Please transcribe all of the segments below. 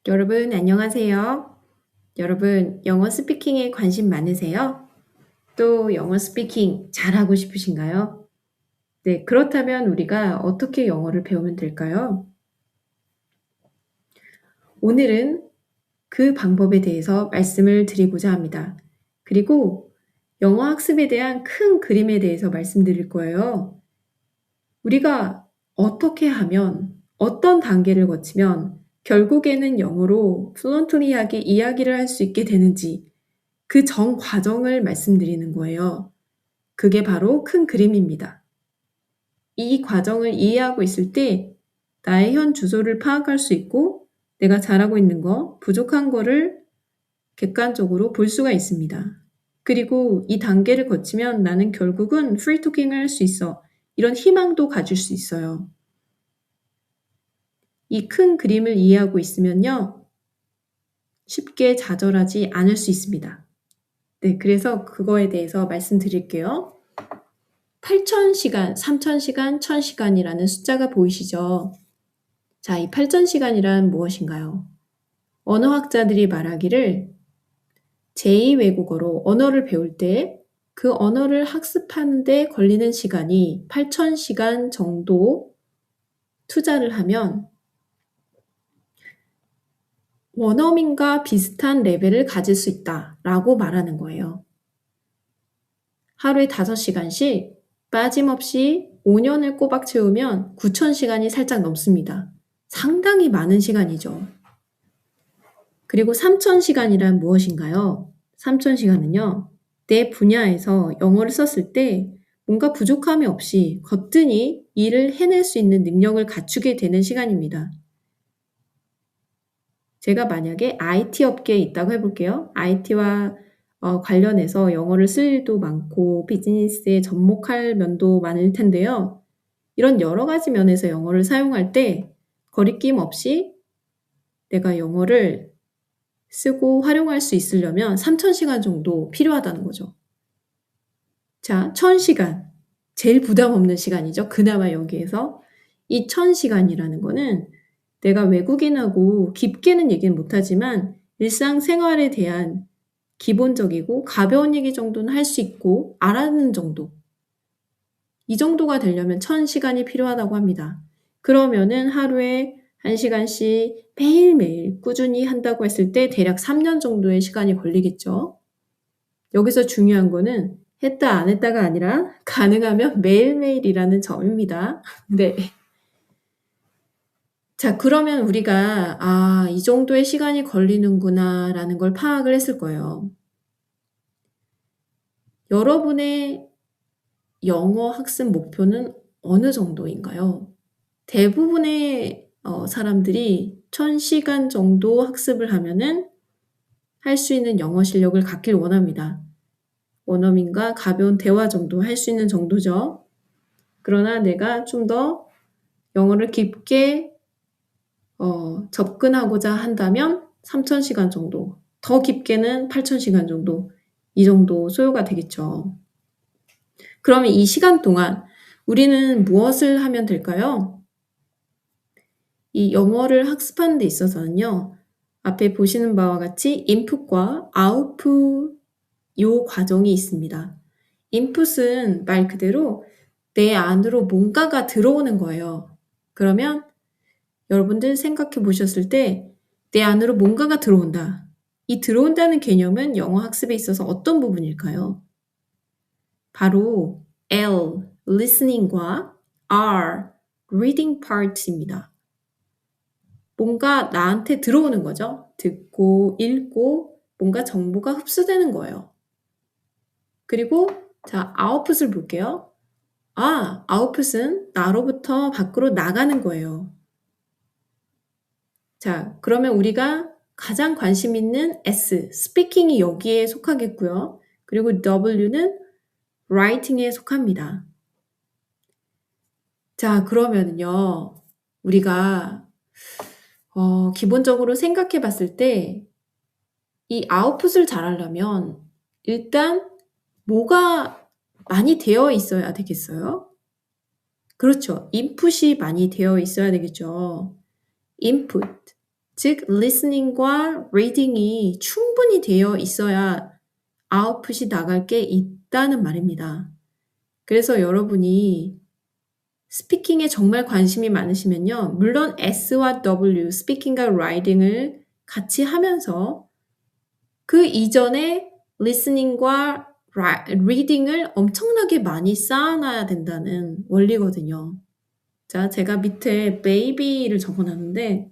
여러분 안녕하세요. 여러분 영어 스피킹에 관심 많으세요? 또 영어 스피킹 잘하고 싶으신가요? 네, 그렇다면 우리가 어떻게 영어를 배우면 될까요? 오늘은 그 방법에 대해서 말씀을 드리고자 합니다. 그리고 영어 학습에 대한 큰 그림에 대해서 말씀드릴 거예요. 우리가 어떻게 하면 어떤 단계를 거치면 결국에는 영어로 플루언트리하게 이야기를 할 수 있게 되는지 그 전 과정을 말씀드리는 거예요. 그게 바로 큰 그림입니다. 이 과정을 이해하고 있을 때 나의 현 주소를 파악할 수 있고 내가 잘하고 있는 거, 부족한 거를 객관적으로 볼 수가 있습니다. 그리고 이 단계를 거치면 나는 결국은 프리토킹을 할 수 있어. 이런 희망도 가질 수 있어요. 이 큰 그림을 이해하고 있으면요. 쉽게 좌절하지 않을 수 있습니다. 네, 그래서 그거에 대해서 말씀드릴게요. 8,000시간, 3,000시간, 1,000시간이라는 숫자가 보이시죠? 자, 이 8,000시간이란 무엇인가요? 언어학자들이 말하기를 제2외국어로 언어를 배울 때 그 언어를 학습하는 데 걸리는 시간이 8,000시간 정도 투자를 하면 원어민과 비슷한 레벨을 가질 수 있다라고 말하는 거예요. 하루에 5시간씩 빠짐없이 5년을 꼬박 채우면 9,000시간이 살짝 넘습니다. 상당히 많은 시간이죠. 그리고 3,000시간이란 무엇인가요? 3,000시간은요. 내 분야에서 영어를 썼을 때 뭔가 부족함이 없이 거뜬히 일을 해낼 수 있는 능력을 갖추게 되는 시간입니다. 제가 만약에 IT 업계에 있다고 해볼게요. IT와 관련해서 영어를 쓸 일도 많고 비즈니스에 접목할 면도 많을 텐데요. 이런 여러 가지 면에서 영어를 사용할 때 거리낌 없이 내가 영어를 쓰고 활용할 수 있으려면 3,000시간 정도 필요하다는 거죠. 자, 1,000시간. 제일 부담 없는 시간이죠. 그나마 여기에서. 이 1,000시간이라는 거는 내가 외국인하고 깊게는 얘기는 못하지만 일상생활에 대한 기본적이고 가벼운 얘기 정도는 할 수 있고 알아듣는 정도. 이 정도가 되려면 1,000시간이 필요하다고 합니다. 그러면은 하루에 1시간씩 매일매일 꾸준히 한다고 했을 때 대략 3년 정도의 시간이 걸리겠죠. 여기서 중요한 거는 했다 안 했다가 아니라 가능하면 매일매일이라는 점입니다. 네. 자, 그러면 우리가 '아, 이 정도의 시간이 걸리는구나.'라는 걸 파악을 했을 거예요. 여러분의 영어 학습 목표는 어느 정도인가요? 대부분의 사람들이 1,000시간 정도 학습을 하면은 할 수 있는 영어 실력을 갖길 원합니다. 원어민과 가벼운 대화 정도 할 수 있는 정도죠. 그러나 내가 좀 더 영어를 깊게 접근하고자 한다면 3,000시간 정도, 더 깊게는 8,000시간 정도, 이 정도 소요가 되겠죠. 그러면 이 시간 동안 우리는 무엇을 하면 될까요? 이 영어를 학습하는 데 있어서는요. 앞에 보시는 바와 같이 인풋과 아웃풋 요 과정이 있습니다. 인풋은 말 그대로 내 안으로 뭔가가 들어오는 거예요. 그러면 여러분들 생각해 보셨을 때 내 안으로 뭔가가 들어온다. 이 들어온다는 개념은 영어 학습에 있어서 어떤 부분일까요? 바로 L, listening과 R, reading part입니다. 뭔가 나한테 들어오는 거죠. 듣고 읽고 뭔가 정보가 흡수되는 거예요. 그리고 자, 아웃풋을 볼게요. 아웃풋은 나로부터 밖으로 나가는 거예요. 자, 그러면 우리가 가장 관심 있는 S, 스피킹이 여기에 속하겠고요. 그리고 W는 writing에 속합니다. 자, 그러면은요. 우리가 기본적으로 생각해 봤을 때 이 아웃풋을 잘하려면 일단 뭐가 많이 되어 있어야 되겠어요? 그렇죠. 인풋이 많이 되어 있어야 되겠죠. input. 즉 listening과 reading이 충분히 되어 있어야 아웃풋이 나갈 게 있다는 말입니다. 그래서 여러분이 스피킹에 정말 관심이 많으시면요. 물론 S와 W, 스피킹과 라이팅을 같이 하면서 그 이전에 리스닝과 리딩을 엄청나게 많이 쌓아놔야 된다는 원리거든요. 자, 제가 밑에 baby를 적어놨는데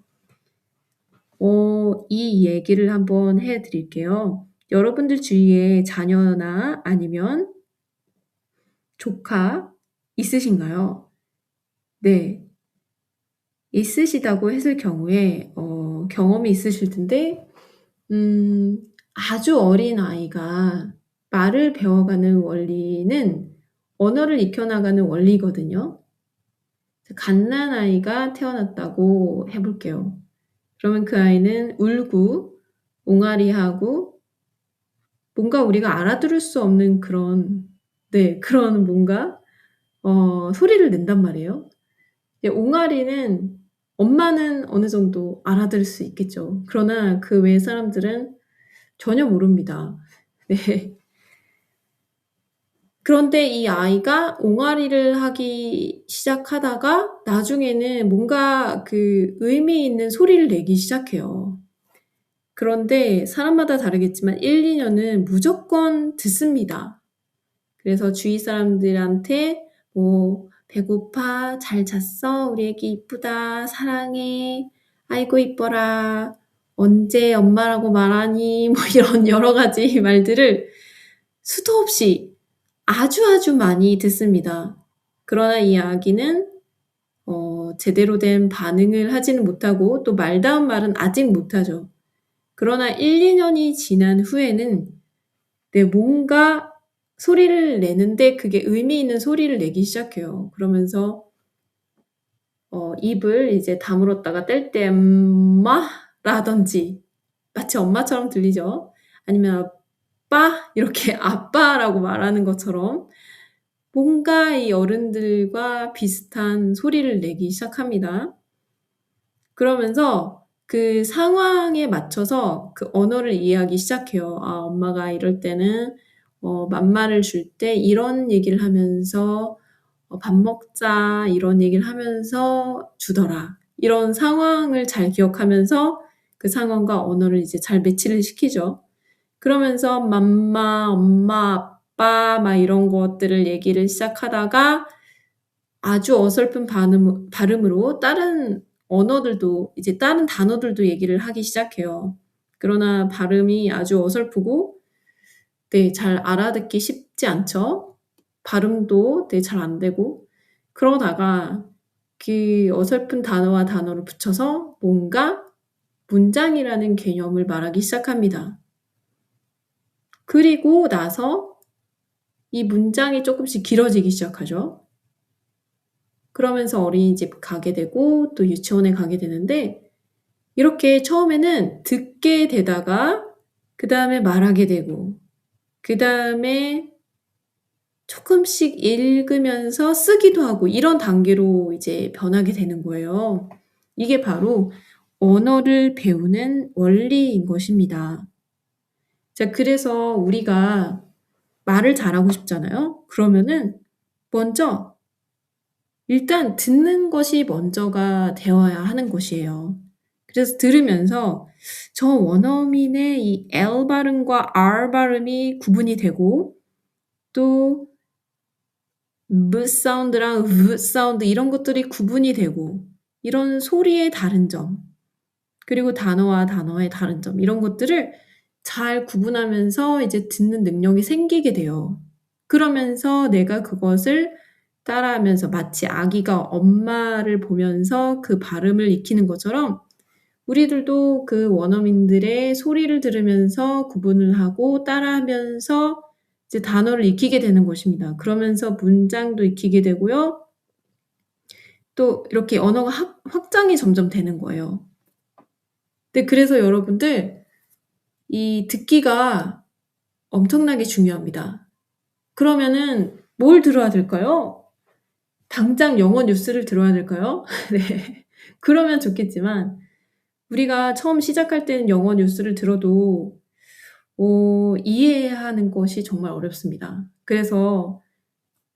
이 얘기를 한번 해 드릴게요. 여러분들 주위에 자녀나 아니면 조카 있으신가요? 네. 있으시다고 했을 경우에 경험이 있으실 텐데 아주 어린 아이가 말을 배워가는 원리는 언어를 익혀나가는 원리거든요. 갓난아이가 태어났다고 해 볼게요. 그러면 그 아이는 울고 옹알이하고 뭔가 우리가 알아들을 수 없는 그런 그런 뭔가 소리를 낸단 말이에요. 옹알이는 엄마는 어느 정도 알아들을 수 있겠죠. 그러나 그 외의 사람들은 전혀 모릅니다. 네. 그런데 이 아이가 옹알이를 하기 시작하다가 나중에는 뭔가 그 의미 있는 소리를 내기 시작해요. 그런데 사람마다 다르겠지만 1-2 년은 무조건 듣습니다. 그래서 주위 사람들한테 뭐 "배고파? 잘 잤어? 우리 애기 이쁘다. 사랑해. 아이고 이뻐라. 언제 엄마라고 말하니?" 뭐 이런 여러 가지 말들을 수도 없이 아주 많이 듣습니다. 그러나 이 아기는 제대로 된 반응을 하지는 못하고 또 말다운 말은 아직 못하죠. 그러나 1-2 년이 지난 후에는 뭔가 소리를 내는데 그게 의미 있는 소리를 내기 시작해요. 그러면서 입을 이제 다물었다가 뗄 때 "엄마"라든지 마치 엄마처럼 들리죠. 아니면 "아빠" 이렇게 아빠라고 말하는 것처럼 뭔가 이 어른들과 비슷한 소리를 내기 시작합니다. 그러면서 그 상황에 맞춰서 그 언어를 이해하기 시작해요. 아 엄마가 이럴 때는 맘마를 줄 때 이런 얘기를 하면서 "밥 먹자." 이런 얘기를 하면서 주더라. 이런 상황을 잘 기억하면서 그 상황과 언어를 이제 잘 매치를 시키죠. 그러면서 맘마, 엄마, 아빠 막 이런 것들을 얘기를 시작하다가 아주 어설픈 발음으로 다른 언어들도 이제 다른 단어들도 얘기를 하기 시작해요. 그러나 발음이 아주 어설프고 잘 알아듣기 쉽지 않죠. 발음도 잘 안 되고 그러다가 그 어설픈 단어와 단어를 붙여서 뭔가 문장이라는 개념을 말하기 시작합니다. 그리고 나서 이 문장이 쪼끔씩 길어지기 시작하죠. 그러면서 어린이집 가게 되고 또 유치원에 가게 되는데 이렇게 처음에는 듣게 되다가 그다음에 말하게 되고 그다음에 쪼끔씩 읽으면서 쓰기도 하고 이런 단계로 이제 변하게 되는 거예요. 이게 바로 언어를 배우는 원리인 것입니다. 자 그래서 우리가 말을 잘하고 싶잖아요. 그러면은 먼저 일단 듣는 것이 먼저가 되어야 하는 것이에요. 그래서 들으면서 저 원어민의 이 L 발음과 R 발음이 구분이 되고 또 무 사운드랑 으 사운드 이런 것들이 구분이 되고 이런 소리의 다른 점 그리고 단어와 단어의 다른 점 이런 것들을 잘 구분하면서 이제 듣는 능력이 생기게 돼요. 그러면서 내가 그것을 따라하면서 마치 아기가 엄마를 보면서 그 발음을 익히는 것처럼 우리들도 그 원어민들의 소리를 들으면서 구분을 하고 따라하면서 이제 단어를 익히게 되는 것입니다. 그러면서 문장도 익히게 되고요. 또 이렇게 언어가 확장이 점점 되는 거예요. 네 그래서 여러분들 이 듣기가 엄청나게 중요합니다. 그러면은 뭘 들어야 될까요? 당장 영어 뉴스를 들어야 될까요? 네. 그러면 좋겠지만 우리가 처음 시작할 때는 영어 뉴스를 들어도 이해하는 것이 정말 어렵습니다. 그래서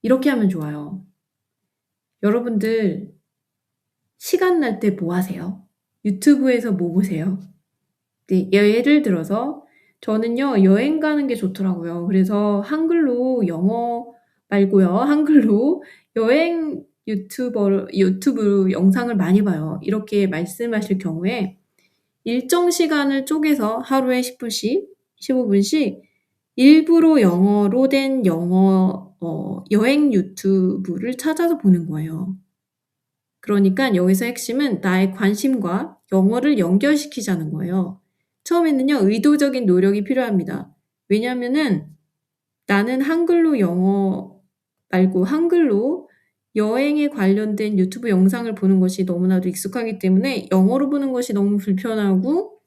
이렇게 하면 좋아요. 여러분들 시간 날 때 뭐 하세요? 유튜브에서 뭐 보세요? 네, 예를 들어서 저는요, 여행 가는 게 좋더라고요. 그래서 한글로 영어 말고요. 한글로 여행 유튜브 영상을 많이 봐요. 이렇게 말씀하실 경우에 일정 시간을 쪼개서 하루에 10 분씩, 15 분씩 일부러 영어로 된 여행 유튜브를 찾아서 보는 거예요. 그러니깐 여기서 핵심은 나의 관심과 영어를 연결시키자는 거예요. 처음에는요, 의도적인 노력이 필요합니다. 왜냐하면은 나는 한글로 영어 말고 한글로 여행에 관련된 유튜브 영상을 보는 것이 너무나도 익숙하기 때문에 영어로 보는 것이 너무 불편하고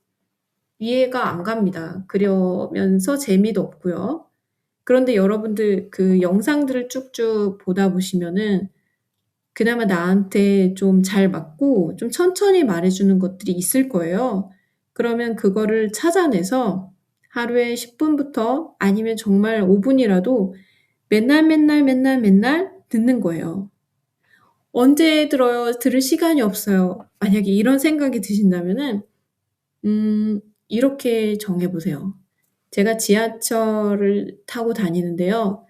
이해가 안 갑니다. 그러면서 재미도 없고요. 그런데 여러분들 그 영상들을 쭉쭉 보다 보시면은 그나마 나한테 좀 잘 맞고 좀 천천히 말해 주는 것들이 있을 거예요. 그러면 그거를 찾아내서 하루에 10 분부터 아니면 정말 5 분이라도 맨날 듣는 거예요. "언제 들어요? 들을 시간이 없어요." 만약에 이런 생각이 드신다면은 음 이렇게 정해 보세요. 제가 지하철을 타고 다니는데요.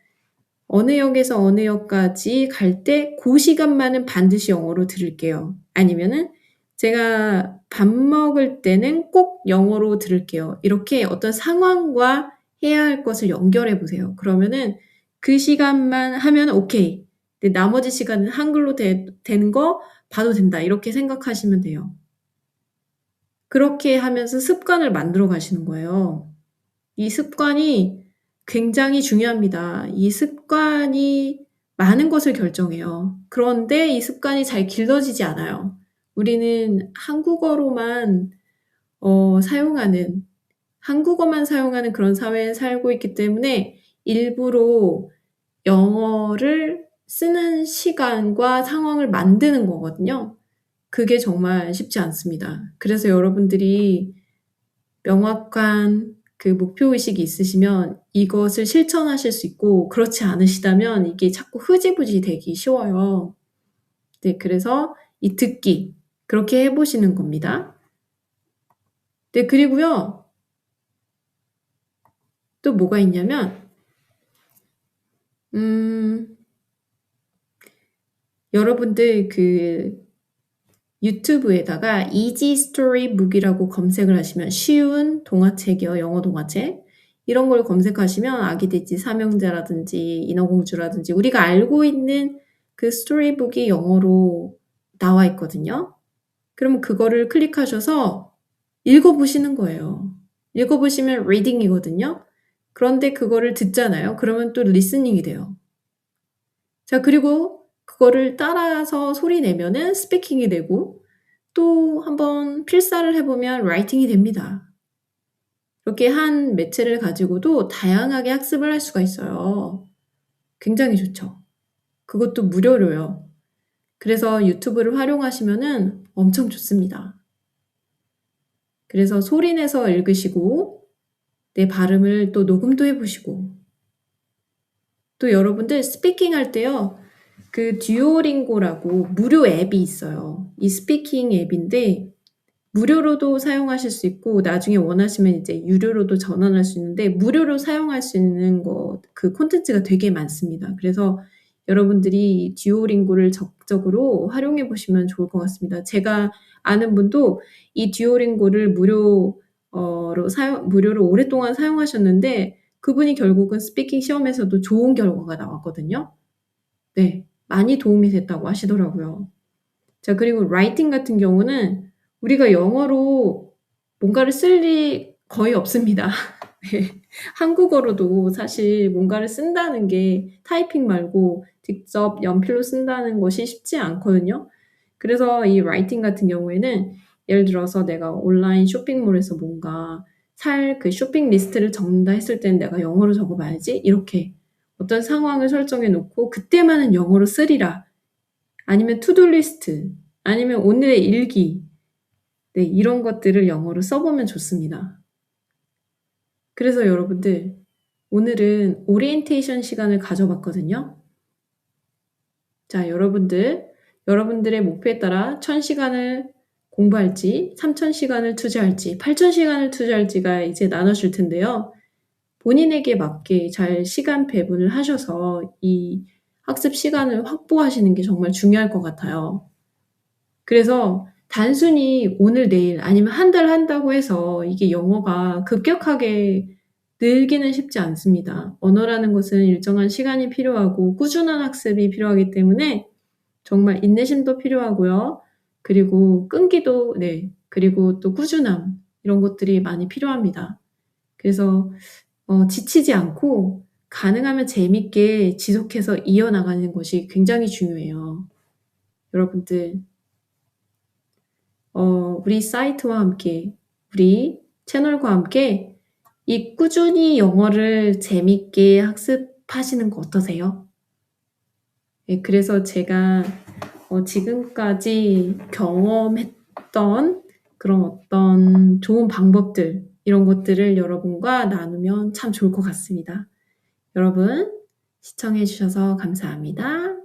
어느 역에서 어느 역까지 갈 때 고 시간만은 반드시 영어로 들을게요. 아니면은 제가 밥 먹을 때는 꼭 영어로 들을게요. 이렇게 어떤 상황과 해야 할 것을 연결해 보세요. 그러면은 그 시간만 하면 오케이. 근데 나머지 시간은 한글로 되는 거 봐도 된다. 이렇게 생각하시면 돼요. 그렇게 하면서 습관을 만들어 가시는 거예요. 이 습관이 굉장히 중요합니다. 이 습관이 많은 것을 결정해요. 그런데 이 습관이 잘 길러지지 않아요. 우리는 사용하는 한국어만 사용하는 그런 사회에 살고 있기 때문에 일부러 영어를 쓰는 시간과 상황을 만드는 거거든요. 그게 정말 쉽지 않습니다. 그래서 여러분들이 명확한 그 목표의식이 있으시면 이것을 실천하실 수 있고 그렇지 않으시다면 이게 자꾸 흐지부지 되기 쉬워요. 네, 그래서 이 듣기 그렇게 해 보시는 겁니다. 네, 그리고요. 또 뭐가 있냐면 음 여러분들 그 유튜브에다가 easy story book이라고 검색을 하시면 쉬운 동화책이요, 영어 동화책. 이런 걸 검색하시면 아기 돼지 삼형제라든지 인어공주라든지 우리가 알고 있는 그 스토리북이 영어로 나와 있거든요. 그러면 그거를 클릭하셔서 읽어 보시는 거예요. 읽어 보시면 reading이거든요. 그런데 그거를 듣잖아요. 그러면 또 listening이 돼요. 자, 그리고 그거를 따라서 소리 내면은 스피킹이 되고 또 한번 필사를 해 보면 라이팅이 됩니다. 이렇게 한 매체를 가지고도 다양하게 학습을 할 수가 있어요. 굉장히 좋죠. 그것도 무료로요. 그래서 유튜브를 활용하시면은 엄청 좋습니다. 그래서 소리 내서 읽으시고 내 발음을 또 녹음도 해 보시고 또 여러분들 스피킹할 때요. 그 듀오링고라고 무료 앱이 있어요. 이 스피킹 앱인데 무료로도 사용하실 수 있고 나중에 원하시면 이제 유료로도 전환할 수 있는데 무료로 사용할 수 있는 그 콘텐츠가 되게 많습니다. 그래서 여러분들이 듀오링고를 적극적으로 활용해 보시면 좋을 것 같습니다. 제가 아는 분도 이 듀오링고를 무료로 오랫동안 사용하셨는데 그분이 결국은 스피킹 시험에서도 좋은 결과가 나왔거든요. 네. 많이 도움이 됐다고 하시더라고요. 자, 그리고 라이팅 같은 경우는 우리가 영어로 뭔가를 쓸 일이 거의 없습니다. 네. 한국어로도 사실 뭔가를 쓴다는 게 타이핑 말고 직접 연필로 쓴다는 것이 쉽지 않거든요. 그래서 이 라이팅 같은 경우에는 예를 들어서 내가 온라인 쇼핑몰에서 뭔가 살 그 쇼핑 리스트를 적는다 했을 때는 '내가 영어로 적어 봐야지.' 이렇게 어떤 상황을 설정해 놓고 '그때만은 영어로 쓰리라.' 아니면 투두 리스트 아니면 오늘의 일기 네, 이런 것들을 영어로 써 보면 좋습니다. 그래서 여러분들 오늘은 오리엔테이션 시간을 가져 봤거든요. 자, 여러분들의 목표에 따라 1000 시간을 공부할지 3000 시간을 투자할지 8000 시간을 투자할지가 이제 나눠질 텐데요. 본인에게 맞게 잘 시간 배분을 하셔서 이 학습 시간을 확보하시는 게 정말 중요할 것 같아요. 그래서 단순히 오늘 내일 아니면 한 달 한다고 해서 이게 영어가 급격하게 늘기는 쉽지 않습니다. 언어라는 것은 일정한 시간이 필요하고 꾸준한 학습이 필요하기 때문에 정말 인내심도 필요하고요. 그리고 끈기도, 네, 그리고 또 꾸준함, 이런 것들이 많이 필요합니다. 그래서 지치지 않고 가능하면 재밌게 지속해서 이어나가는 것이 굉장히 중요해요. 여러분들 우리 사이트와 함께, 우리 채널과 함께 이 꾸준히 영어를 재밌게 학습하시는 거 어떠세요? 네, 그래서 제가 지금까지 경험했던 그런 어떤 좋은 방법들, 이런 것들을 여러분과 나누면 참 좋을 것 같습니다. 여러분, 시청해 주셔서 감사합니다.